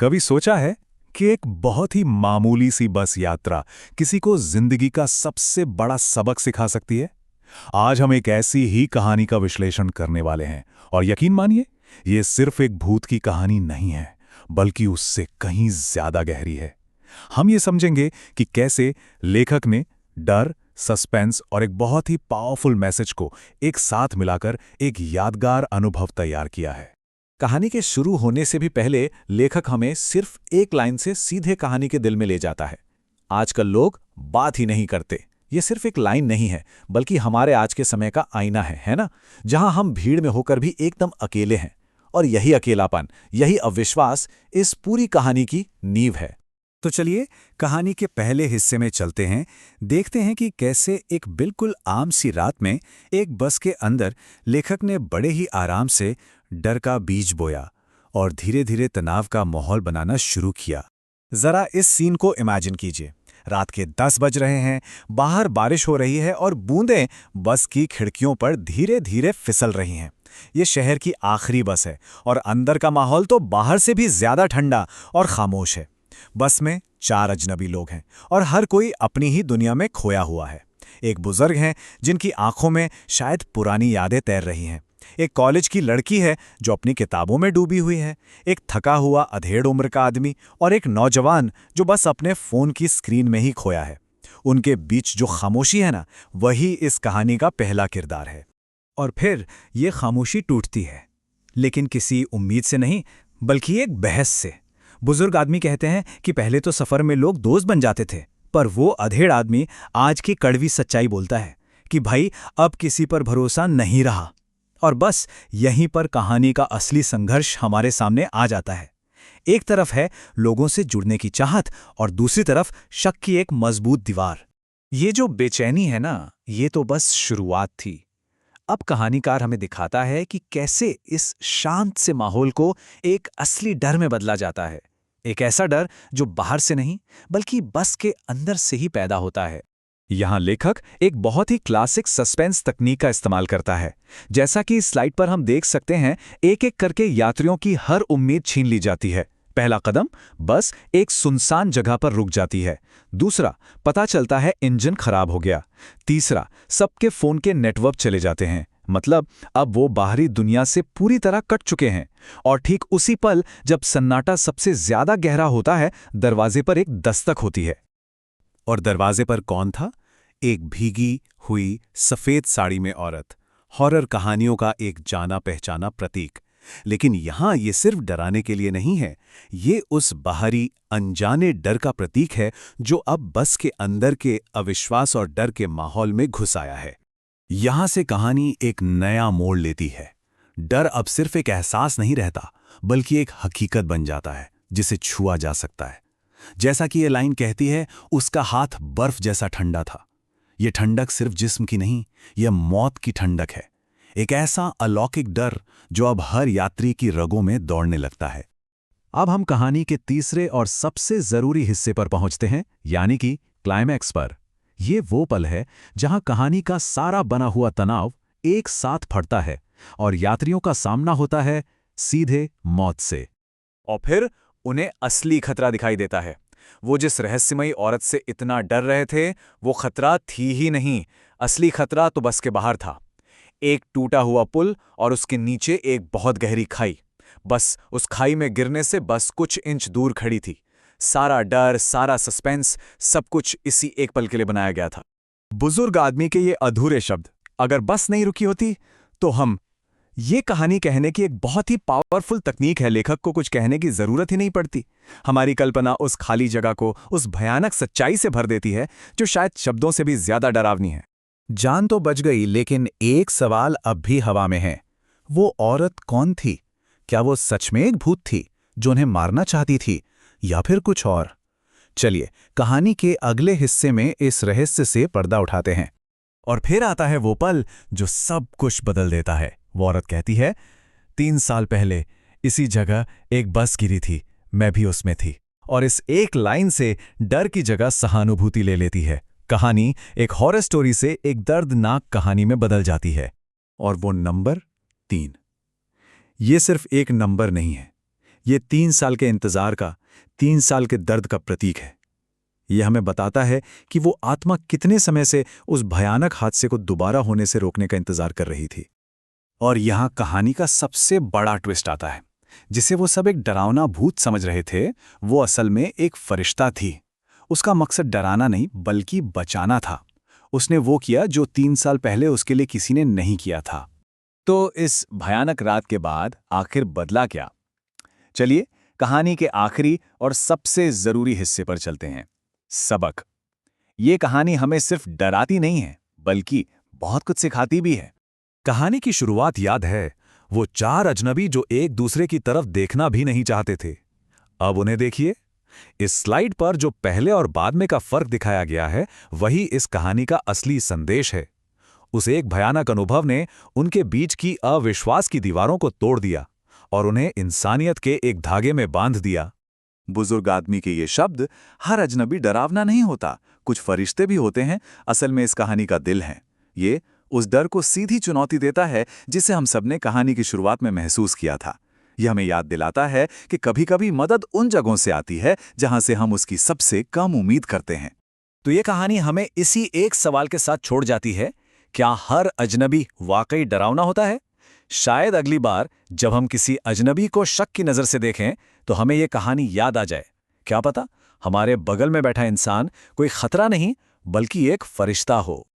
कभी सोचा है कि एक बहुत ही मामूली सी बस यात्रा किसी को जिंदगी का सबसे बड़ा सबक सिखा सकती है? आज हम एक ऐसी ही कहानी का विश्लेषण करने वाले हैं और यकीन मानिए, ये सिर्फ एक भूत की कहानी नहीं है, बल्कि उससे कहीं ज्यादा गहरी है। हम ये समझेंगे कि कैसे लेखक ने डर, सस्पेंस और एक बहुत ही पावरफुल मैसेज को एक साथ मिलाकर एक यादगार अनुभव तैयार किया है। कहानी के शुरू होने से भी पहले लेखक हमें सिर्फ एक लाइन से सीधे कहानी के दिल में ले जाता है। आजकल लोग बात ही नहीं करते। ये सिर्फ एक लाइन नहीं है, बल्कि हमारे आज के समय का आईना है ना? जहां हम भीड़ में होकर भी एकदम अकेले हैं। और यही अकेलापन, यही अविश्वास इस पूरी कहानी की नींव है। तो चलिए कहानी के पहले हिस्से में चलते हैं। देखते हैं कि कैसे एक बिल्कुल आम सी रात में एक बस के अंदर लेखक ने बड़े ही आराम से डर का बीज बोया और धीरे धीरे तनाव का माहौल बनाना शुरू किया। जरा इस सीन को इमेजिन कीजिए। रात के 10 बज रहे हैं, बाहर बारिश हो रही है और बूंदें बस की खिड़कियों पर धीरे धीरे फिसल रही हैं। ये शहर की आखिरी बस है और अंदर का माहौल तो बाहर से भी ज्यादा ठंडा और खामोश है। बस में 4 अजनबी लोग हैं और हर कोई अपनी ही दुनिया में खोया हुआ है। एक बुजुर्ग हैं जिनकी आंखों में शायद पुरानी यादें तैर रही हैं। एक कॉलेज की लड़की है जो अपनी किताबों में डूबी हुई है। एक थका हुआ अधेड़ उम्र का आदमी और एक नौजवान जो बस अपने फोन की स्क्रीन में ही खोया है। उनके बीच जो खामोशी है ना, वही इस कहानी का पहला किरदार है। और फिर ये खामोशी टूटती है, लेकिन किसी उम्मीद से नहीं, बल्कि एक बहस से। बुजुर्ग आदमी कहते हैं कि पहले तो सफर में लोग दोस्त बन जाते थे, पर वो अधेड़ आदमी आज की कड़वी सच्चाई बोलता है कि भाई अब किसी पर भरोसा नहीं रहा। और बस यहीं पर कहानी का असली संघर्ष हमारे सामने आ जाता है। एक तरफ है लोगों से जुड़ने की चाहत और दूसरी तरफ शक की एक मजबूत दीवार। ये जो बेचैनी है ना, ये तो बस शुरुआत थी। अब कहानीकार हमें दिखाता है कि कैसे इस शांत से माहौल को एक असली डर में बदला जाता है। एक ऐसा डर जो बाहर से नहीं, बल्कि बस के अंदर से ही पैदा होता है। यहाँ लेखक एक बहुत ही क्लासिक सस्पेंस तकनीक का इस्तेमाल करता है। जैसा कि इस स्लाइड पर हम देख सकते हैं, एक एक करके यात्रियों की हर उम्मीद छीन ली जाती है। पहला कदम, बस एक सुनसान जगह पर रुक जाती है। दूसरा, पता चलता है इंजन खराब हो गया। तीसरा, सबके फोन के नेटवर्क चले जाते हैं, मतलब अब वो बाहरी दुनिया से पूरी तरह कट चुके हैं। और ठीक उसी पल जब सन्नाटा सबसे ज्यादा गहरा होता है, दरवाजे पर एक दस्तक होती है। और दरवाजे पर कौन था? एक भीगी हुई सफेद साड़ी में औरत। हॉरर कहानियों का एक जाना पहचाना प्रतीक। लेकिन यहां ये सिर्फ डराने के लिए नहीं है, ये उस बाहरी अनजाने डर का प्रतीक है जो अब बस के अंदर के अविश्वास और डर के माहौल में घुस आया है। यहां से कहानी एक नया मोड़ लेती है। डर अब सिर्फ एक एहसास नहीं रहता, बल्कि एक हकीकत बन जाता है जिसे छुआ जा सकता है। जैसा कि ये लाइन कहती है, उसका हाथ बर्फ जैसा ठंडा था। ये ठंडक सिर्फ जिस्म की नहीं, यह मौत की ठंडक है। एक ऐसा अलौकिक डर जो अब हर यात्री की रगों में दौड़ने लगता है। अब हम कहानी के तीसरे और सबसे जरूरी हिस्से पर पहुंचते हैं, यानी कि क्लाइमैक्स पर। ये वो पल है जहां कहानी का सारा बना हुआ तनाव एक साथ फटता है और यात्रियों का सामना होता है सीधे मौत से। और फिर उन्हें असली खतरा दिखाई देता है। वो जिस रहस्यमयी औरत से इतना डर रहे थे, वो खतरा थी ही नहीं। असली खतरा तो बस के बाहर था। एक टूटा हुआ पुल और उसके नीचे एक बहुत गहरी खाई। बस उस खाई में गिरने से बस कुछ इंच दूर खड़ी थी। सारा डर, सारा सस्पेंस, सब कुछ इसी एक पल के लिए बनाया गया था। बुजुर्ग आदमी के ये अधूरे शब्द, अगर बस नहीं रुकी होती तो हम। ये कहानी कहने की एक बहुत ही पावरफुल तकनीक है। लेखक को कुछ कहने की जरूरत ही नहीं पड़ती। हमारी कल्पना उस खाली जगह को उस भयानक सच्चाई से भर देती है जो शायद शब्दों से भी ज्यादा डरावनी है। जान तो बच गई, लेकिन एक सवाल अब भी हवा में है। वो औरत कौन थी? क्या वो सच में एक भूत थी जो उन्हें मारना चाहती थी, या फिर कुछ और? चलिए कहानी के अगले हिस्से में इस रहस्य से पर्दा उठाते हैं। और फिर आता है वो पल जो सब कुछ बदल देता है। वो औरत कहती है, 3 साल पहले इसी जगह एक बस गिरी थी, मैं भी उसमें थी। और इस एक लाइन से डर की जगह सहानुभूति ले लेती है। कहानी एक हॉरर स्टोरी से एक दर्दनाक कहानी में बदल जाती है। और वो नंबर 3, ये सिर्फ एक नंबर नहीं है, ये 3 साल के इंतजार का, 3 साल के दर्द का प्रतीक है। यह हमें बताता है कि वो आत्मा कितने समय से उस भयानक हादसे को दोबारा होने से रोकने का इंतजार कर रही थी। और यहाँ कहानी का सबसे बड़ा ट्विस्ट आता है। जिसे वो सब एक डरावना भूत समझ रहे थे, वो असल में एक फरिश्ता थी। उसका मकसद डराना नहीं बल्कि बचाना था। उसने वो किया जो 3 साल पहले उसके लिए किसी ने नहीं किया था। तो इस भयानक रात के बाद आखिर बदला क्या? चलिए कहानी के आखिरी और सबसे जरूरी हिस्से पर चलते हैं, सबक। ये कहानी हमें सिर्फ डराती नहीं है बल्कि बहुत कुछ सिखाती भी है। कहानी की शुरुआत याद है, वो 4 अजनबी जो एक दूसरे की तरफ देखना भी नहीं चाहते थे। अब उन्हें देखिए। इस स्लाइड पर जो पहले और बाद में का फर्क दिखाया गया है, वही इस कहानी का असली संदेश है। उस एक भयानक अनुभव ने उनके बीच की अविश्वास की दीवारों को तोड़ दिया और उन्हें इंसानियत के एक धागे में बांध दिया। बुजुर्ग आदमी के ये शब्द, हर अजनबी डरावना नहीं होता, कुछ फरिश्ते भी होते हैं, असल में इस कहानी का दिल है। ये उस डर को सीधी चुनौती देता है जिसे हम सबने कहानी की शुरुआत में महसूस किया था। यह हमें याद दिलाता है कि कभी-कभी मदद उन जगहों से आती है जहां से हम उसकी सबसे कम उम्मीद करते हैं। तो ये कहानी हमें इसी एक सवाल के साथ छोड़ जाती है, क्या हर अजनबी वाकई डरावना होता है? शायद अगली बार जब हम किसी अजनबी को शक की नज़र से देखें तो हमें ये कहानी याद आ जाए। क्या पता हमारे बगल में बैठा इंसान कोई खतरा नहीं बल्कि एक फरिश्ता हो।